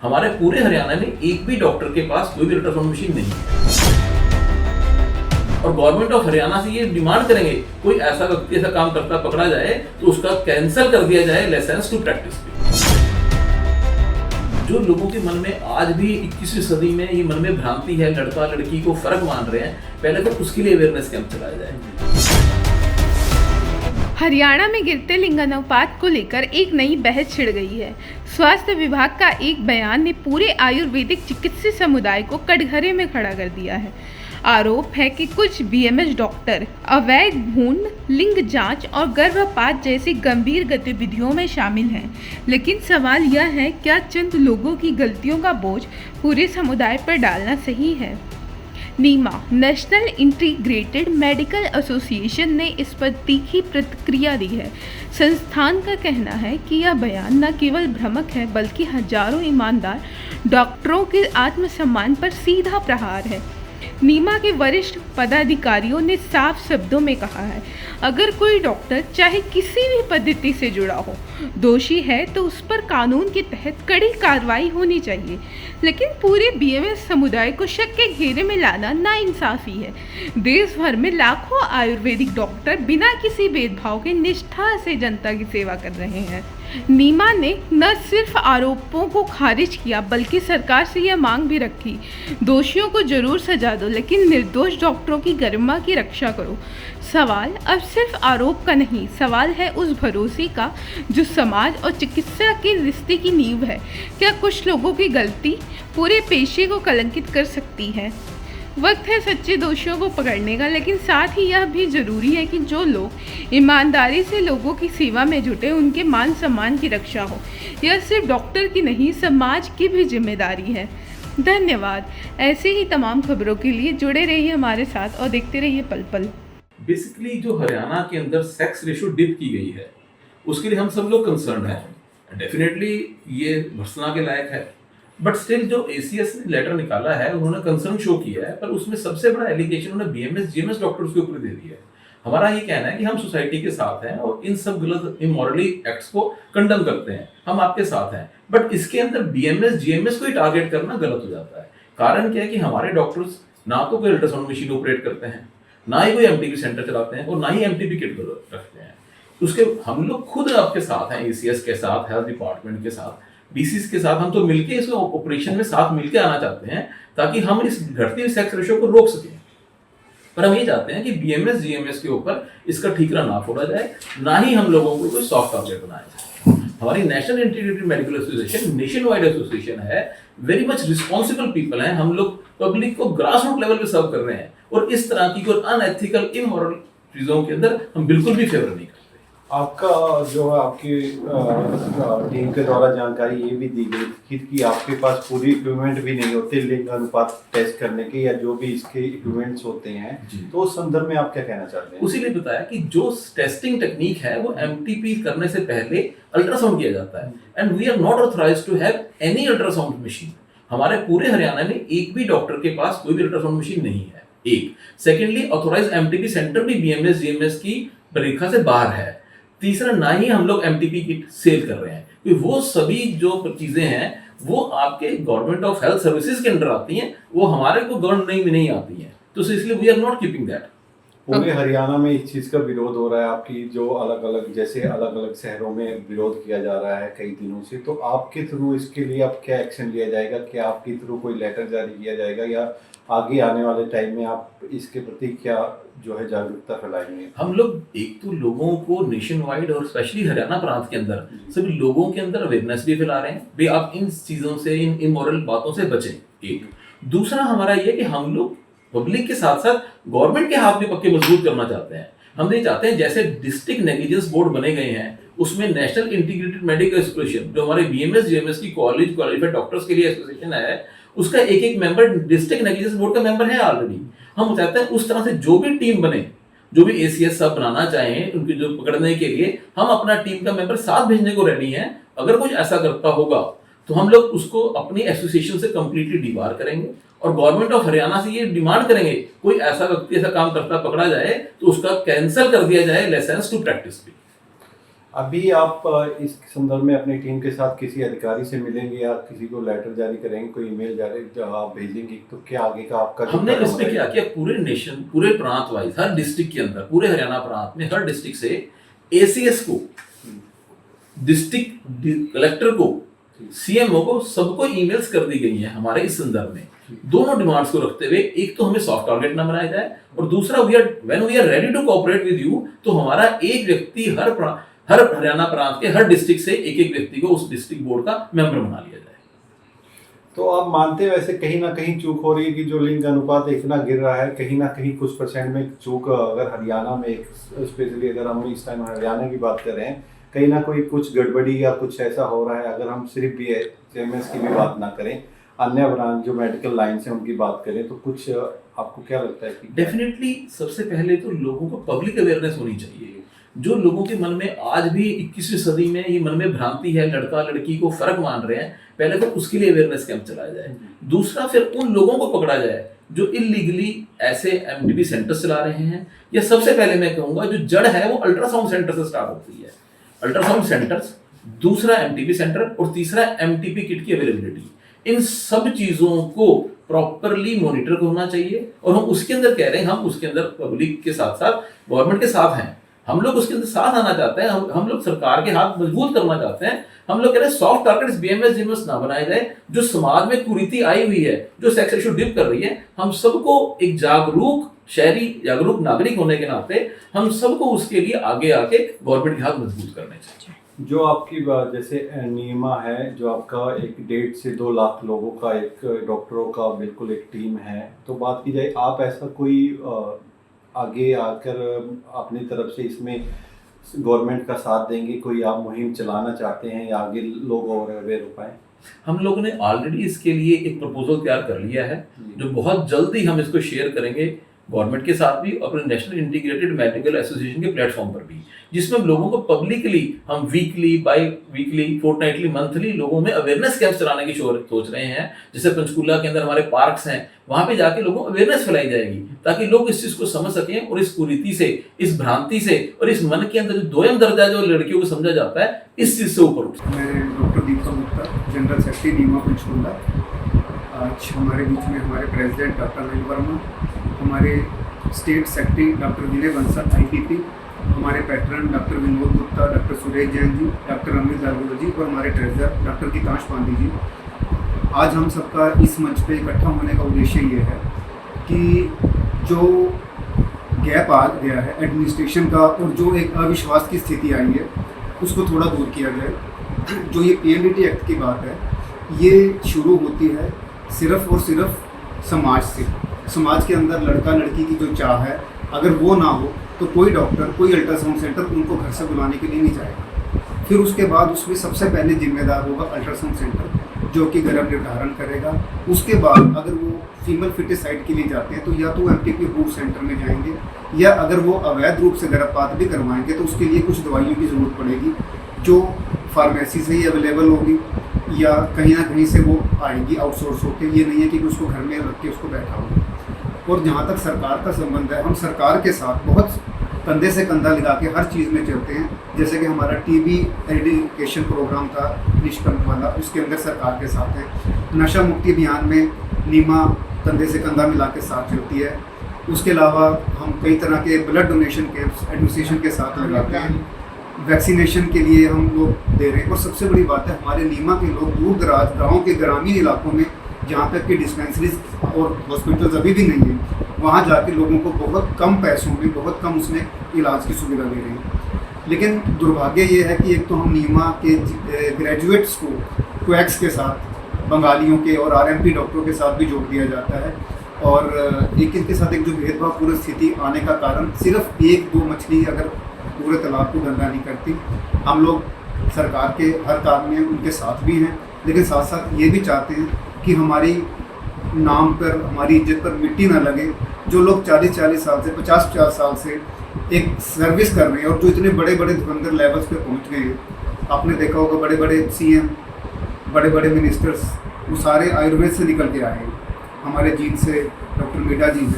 हमारे पूरे हरियाणा में एक भी डॉक्टर के पास कोई भी अल्ट्रासाउंड मशीन नहीं है और गवर्नमेंट ऑफ हरियाणा से ये डिमांड करेंगे कोई ऐसा व्यक्ति ऐसा काम करता पकड़ा जाए तो उसका कैंसिल कर दिया जाए लाइसेंस टू प्रैक्टिस पे। जो लोगों के मन में आज भी 21वीं सदी में ये मन में भ्रांति है, लड़का लड़की को फर्क मान रहे हैं, पहले तो उसके लिए अवेयरनेस कैंप चलाया जाए। हरियाणा में गिरते लिंगानुपात को लेकर एक नई बहस छिड़ गई है। स्वास्थ्य विभाग का एक बयान ने पूरे आयुर्वेदिक चिकित्सीय समुदाय को कटघरे में खड़ा कर दिया है। आरोप है कि कुछ बीएमएस डॉक्टर अवैध भ्रूण लिंग जांच और गर्भपात जैसी गंभीर गतिविधियों में शामिल हैं। लेकिन सवाल यह है, क्या चंद लोगों की गलतियों का बोझ पूरे समुदाय पर डालना सही है? नीमा नेशनल इंटीग्रेटेड मेडिकल एसोसिएशन ने इस पर तीखी प्रतिक्रिया दी है। संस्थान का कहना है कि यह बयान न केवल भ्रामक है बल्कि हजारों ईमानदार डॉक्टरों के आत्मसम्मान पर सीधा प्रहार है। नीमा के वरिष्ठ पदाधिकारियों ने साफ शब्दों में कहा है, अगर कोई डॉक्टर चाहे किसी भी पद्धति से जुड़ा हो, दोषी है तो उस पर कानून के तहत कड़ी कार्रवाई होनी चाहिए। लेकिन पूरे बीएमएस समुदाय को शक के घेरे में लाना नाइंसाफी है। देश भर में लाखों आयुर्वेदिक डॉक्टर बिना किसी भेदभाव के निष्ठा से जनता की सेवा कर रहे हैं। नीमा ने न सिर्फ आरोपों को खारिज किया बल्कि सरकार से यह मांग भी रखी, दोषियों को जरूर सजा दो लेकिन निर्दोष डॉक्टरों की गरिमा की रक्षा करो। सवाल अब सिर्फ आरोप का नहीं, सवाल है उस भरोसे का जो समाज और चिकित्सा के रिश्ते की नींव है। क्या कुछ लोगों की गलती पूरे पेशे को कलंकित कर सकती है? वक्त है सच्चे दोषियों को पकड़ने का, लेकिन साथ ही यह भी जरूरी है कि जो लोग ईमानदारी से लोगों की सेवा में जुटे उनके मान सम्मान की रक्षा हो। यह सिर्फ डॉक्टर की नहीं, समाज की भी जिम्मेदारी है। धन्यवाद। ऐसे ही तमाम खबरों के लिए जुड़े रहिए हमारे साथ और देखते रहिए पल पल। बेसिकली जो हरियाणा के अंदर सेक्स रेशियो डिप की गई है उसके लिए हम सब लोग कंसर्न हैं। डेफिनेटली ये भर्त्सना के लायक है, बट स्टिल जो एसीएस ने लेटर निकाला है उन्होंने कंसर्न शो किया है, पर उसमें सबसे बड़ा एलिगेशन उन्होंने बीएमएस जीएमएस डॉक्टर्स के ऊपर दे दिया है। हमारा ये कहना है कि हम सोसाइटी के साथ हैं और इन सब गलत इमोरली एक्ट्स को कंडम करते हैं, हम आपके साथ हैं, बट इसके अंदर बीएमएस जीएमएस को ही टारगेट करना गलत हो जाता है। कारण क्या है कि हमारे डॉक्टर्स ना तो कोई अल्ट्रासाउंड मशीन ऑपरेट करते हैं, ना ही कोई एमटीपी सेंटर चलाते हैं और ना ही एमटीपी किट रखते हैं। उसके हम लोग खुद आपके साथ हैं, एसीएस के साथ, हेल्थ डिपार्टमेंट के साथ, डीसीस के साथ, हम तो मिलके इस ऑपरेशन में साथ मिलके आना चाहते हैं ताकि हम इस घटती हुई सेक्स रेशियो को रोक सकें। पर हम ये चाहते हैं कि बीएमएस जीएमएस के ऊपर इसका ठीकरा ना फोड़ा जाए, ना ही हम लोगों को कोई सॉफ्ट टारगेट बनाया जाए। हमारी national integrated medical association nation wide association है, वेरी मच रिस्पॉन्सिबल पीपल हैं, हम लोग पब्लिक को ग्रास रूट लेवल पे सर्व कर रहे हैं और इस तरह की कोई अनएथिकल इमोरल चीजों के अंदर हम बिल्कुल भी फेवर नहीं करते। आपका जो है आपकी टीम के द्वारा जानकारी ये भी दी गई थी कि आपके पास पूरी इक्विपमेंट भी नहीं होते लिंग अनुपात टेस्ट करने के या जो भी इसके इक्विपमेंट्स होते हैं, तो उस संदर्भ में आप क्या कहना चाहते हैं? उसी लिए बताया कि जो टेस्टिंग टेक्निक है वो एमटीपी करने से पहले अल्ट्रासाउंड किया जाता है and we are not authorised to have any ultrasound machine. हमारे पूरे हरियाणा में एक भी डॉक्टर के पास कोई भी अल्ट्रासाउंड मशीन नहीं है। एक सेकेंडली ऑथोराइज्ड एमटीपी सेंटर भी बीएमएस जीएमएस की परीक्षा से बाहर है। तीसरा, ना ही हम लोग एमटीपी किट सेल कर रहे हैं, क्योंकि वो सभी जो चीजें हैं वो आपके गवर्नमेंट ऑफ हेल्थ सर्विसेज के अंडर आती हैं, वो हमारे को गवर्नमेंट में नहीं आती हैं, तो इसलिए we are not keeping that. पूरे हरियाणा में इस चीज का विरोध हो रहा है, आपकी जो अलग अलग जैसे अलग अलग शहरों में विरोध किया जा रहा है कई दिनों से, तो आपके थ्रू इसके लिए अब क्या एक्शन लिया जाएगा? क्या आपके थ्रू कोई लेटर जारी किया जाएगा या आगे आने वाले टाइम में आप इसके प्रति क्या जो है जागरूकता फैलाएंगे? हम लोग एक तो लोगों को नेशन वाइड और स्पेशली हरियाणा प्रांत के अंदर सभी लोगों के अंदर अवेयरनेस भी फैला रहे हैं भाई आप इन चीजों से, इन इमोरल बातों से बचें। एक दूसरा हमारा ये कि हम लोग पब्लिक के साथ साथ गवर्नमेंट के हाथ भी पक्के मजबूत करना चाहते हैं। हम ये चाहते हैं जैसे डिस्ट्रिक्ट नेग्लिजेंस बोर्ड बने गए हैं, उसमें नेशनल इंटीग्रेटेड मेडिकल एसोसिएशन जो हमारे बीएमएस जीएमएस की कॉलेज क्वालिफाइड डॉक्टर्स के लिए एसोसिएशन है, उसका एक एक मेंबर डिस्ट्रिक्ट नेग्लिजेंस बोर्ड का मेंबर है ऑलरेडी। हम चाहते हैं उस तरह से जो भी टीम बने, जो भी एसीएस सब बनाना चाहें उनकी जो पकड़ने के लिए, हम अपना टीम का मेंबर साथ भेजने को रेडी हैं। अगर कुछ ऐसा करता होगा तो हम लोग उसको अपनी एसोसिएशन से कंप्लीटली डिबार करेंगे और गवर्नमेंट ऑफ हरियाणा से ये डिमांड करेंगे कोई ऐसा व्यक्ति ऐसा काम करता पकड़ा जाए तो उसका कैंसिल कर दिया जाए लाइसेंस टू प्रैक्टिस पे। अभी आप इस संदर्भ में अपनी टीम के साथ किसी अधिकारी से मिलेंगे या किसी को लेटर जारी करेंगे, कोई ईमेल जारी आप भेजेंगे, तो क्या आगे का आपका जो हमने कदम इसमें क्या रहेगा? किया, पूरे नेशन, पूरे प्रांत वाइज, हर डिस्ट्रिक्ट के अंदर, पूरे हरियाणा प्रांत में हर डिस्ट्रिक्ट से एसीएस को, डिस्ट्रिक्ट कलेक्टर को, सीएमओ को, सबको ईमेल्स कर दी गई हैं हमारे इस संदर्भ में, दोनों डिमांड्स को रखते हुए। एक तो हमें सॉफ्ट टारगेट ना बनाया जाए, और दूसरा when we are ready to cooperate with you, तो हमारा एक व्यक्ति हर हरियाणा प्रांत के हर डिस्ट्रिक्ट से एक एक व्यक्ति को उस डिस्ट्रिक्ट बोर्ड का मेंबर बना लिया जाए। तो आप मानते हैं वैसे कहीं ना कहीं चूक हो रही है कि जो लिंग अनुपात इतना गिर रहा है, कहीं ना कहीं कुछ परसेंट में चूक, अगर हरियाणा में स्पेशली अगर हम इस टाइम हरियाणा की बात कर रहे हैं, कहीं ना कोई कुछ गड़बड़ी या कुछ ऐसा हो रहा है। अगर हम सिर्फ BHMS की भी बात ना करें, अन्य ब्रांच जो मेडिकल लाइन से उनकी बात करें, तो कुछ आपको क्या लगता है कि डेफिनेटली सबसे पहले तो लोगों को पब्लिक अवेयरनेस होनी चाहिए। जो लोगों के मन में आज भी 21वीं सदी में ये मन में भ्रांति है, लड़का लड़की को फर्क मान रहे हैं, पहले तो उसके लिए अवेयरनेस कैंप चलाया जाए। दूसरा, फिर उन लोगों को पकड़ा जाए जो इलीगली ऐसे MTP सेंटर्स चला रहे हैं। या सबसे पहले मैं कहूंगा जो जड़ है वो अल्ट्रासाउंड सेंटर से स्टार्ट होती है। अल्ट्रासाउंड सेंटर्स, दूसरा MTP सेंटर, और तीसरा MTP किट की अवेलेबिलिटी। इन सब चीजों को प्रॉपरली मॉनिटर होना चाहिए, और हम उसके अंदर कह रहे हैं, हम उसके अंदर पब्लिक के साथ साथ गवर्नमेंट के साथ हैं। हम लोग उसके अंदर साथ आना चाहते हैं, हम लोग सरकार के हाथ मजबूत करना चाहते हैं। हम लोग कह रहे हैं सॉफ्ट टारगेट्स BMS ना बनाए जाए। जो समाज में कुरीति आई हुई है, जो सेक्स रेशियो डिप कर रही है, हम सबको एक जागरूक शहरी, जागरूक नागरिक होने के नाते हम सबको उसके लिए आगे आके गवर्नमेंट के हाथ मजबूत करने चाहिए। जो आपकी जैसे नियमा है, जो आपका 1.5 से 2 लाख लोगों का एक डॉक्टरों का बिल्कुल एक टीम है, तो बात की जाए, आप ऐसा कोई आगे आकर अपनी तरफ से इसमें गवर्नमेंट का साथ देंगे, कोई आप मुहिम चलाना चाहते हैं या आगे लोग और अवेयर हो पाए? हम लोगों ने ऑलरेडी इसके लिए एक प्रपोजल तैयार कर लिया है, जो बहुत जल्दी हम इसको शेयर करेंगे गवर्नमेंट के साथ भी, अपने नेशनल इंटीग्रेटेड मेडिकल एसोसिएशन के प्लेटफॉर्म पर भी, जिसमें हम लोगों को पब्लिकली, हम weekly, by weekly, fortnightly, monthly लोगों में अवेयरनेस कैंप चलाने की सोच रहे हैं। जैसे पंचकूला के अंदर हमारे पार्क्स हैं, वहां पे जाके लोगों को अवेयरनेस फैलाई जाएगी, ताकि लोग इस चीज को समझ सकें, और इस कुरीति से, इस भ्रांति से, और इस मन के अंदर जो दोयम दर्जा जो लड़कियों को समझा जाता है, इस चीज से ऊपर उठ। मैं doctor Deepak Gupta, general secretary नीमा पंचकूला। आज हमारे बीच में हमारे प्रेसिडेंट डॉक्टर अनिल वर्मा, हमारे state secretary doctor Vinay Bansal IPP, हमारे patron doctor Vinod Gupta, doctor Suresh Jain ji, doctor Amit Dargul ji, और हमारे ट्रेजर डॉक्टर गीतांश पांडे जी। आज हम सबका इस मंच पे इकट्ठा होने का उद्देश्य ये है कि जो गैप आ गया है एडमिनिस्ट्रेशन का, और जो एक अविश्वास की स्थिति आई है, उसको थोड़ा दूर किया जाए। जो ये PMDT एक्ट की बात है, ये शुरू होती है सिर्फ और सिर्फ समाज से। समाज के अंदर लड़का लड़की की जो चाह है, अगर वो ना हो तो कोई डॉक्टर, कोई अल्ट्रासाउंड सेंटर उनको घर से बुलाने के लिए नहीं जाएगा। फिर उसके बाद उसमें सबसे पहले जिम्मेदार होगा अल्ट्रासाउंड सेंटर, जो कि गर्भ निर्धारण करेगा। उसके बाद अगर वो फीमेल फिटिसाइड के लिए जाते हैं, तो या तो वो MTP बूथ सेंटर में जाएंगे, या अगर वो अवैध रूप से गर्भपात भी करवाएंगे तो उसके लिए कुछ दवाइयों की ज़रूरत पड़ेगी, जो फार्मेसी से ही अवेलेबल होगी, या कहीं ना कहीं से वो आएगी आउटसोर्स होकर। ये नहीं है कि उसको घर में रख के उसको बैठा हो। और जहाँ तक सरकार का संबंध है, हम सरकार के साथ बहुत कंधे से कंधा लगा के हर चीज़ में चलते हैं। जैसे कि हमारा TB एडिकेशन प्रोग्राम था निष्कंठ वाला, उसके अंदर सरकार के साथ है। नशा मुक्ति अभियान में नीमा कंधे से कंधा मिला के साथ चलती है। उसके अलावा हम कई तरह के ब्लड डोनेशन कैंप्स एडमिनिस्ट्रेशन के साथ लगाते हैं। वैक्सीनेशन के लिए हम लोग दे रहे हैं। और सबसे बड़ी बात है, हमारे नीमा के लोग दूर दराज गाँव के ग्रामीण इलाकों में, जहाँ तक कि डिस्पेंसरीज और हॉस्पिटल्स अभी भी नहीं है, वहाँ जाके लोगों को बहुत कम पैसों में, बहुत कम उसमें इलाज की सुविधा दे रहे हैं। लेकिन दुर्भाग्य ये है कि एक तो हम नीमा के ग्रेजुएट्स को क्वैक्स के साथ, बंगालियों के और RMP डॉक्टरों के साथ भी जोड़ दिया जाता है, और एक इनके साथ एक जो भेदभावपूर्ण स्थिति आने का कारण सिर्फ 1-2 मछली अगर पूरे तालाब को गंदा नहीं करती। हम लोग सरकार के हर काम में उनके साथ भी हैं, लेकिन साथ साथ ये भी चाहते हैं कि हमारी नाम पर, हमारी इज्जत पर मिट्टी ना लगे। जो लोग 40-40 साल से, 50-50 साल से एक सर्विस कर रहे हैं, और जो इतने बड़े बड़े धुरंधर लेवल्स पे पहुंच गए हैं, आपने देखा होगा बड़े बड़े CM, बड़े बड़े मिनिस्टर्स, वो सारे आयुर्वेद से निकल के आए हैं। हमारे जीत से डॉक्टर मीडा जी हैं,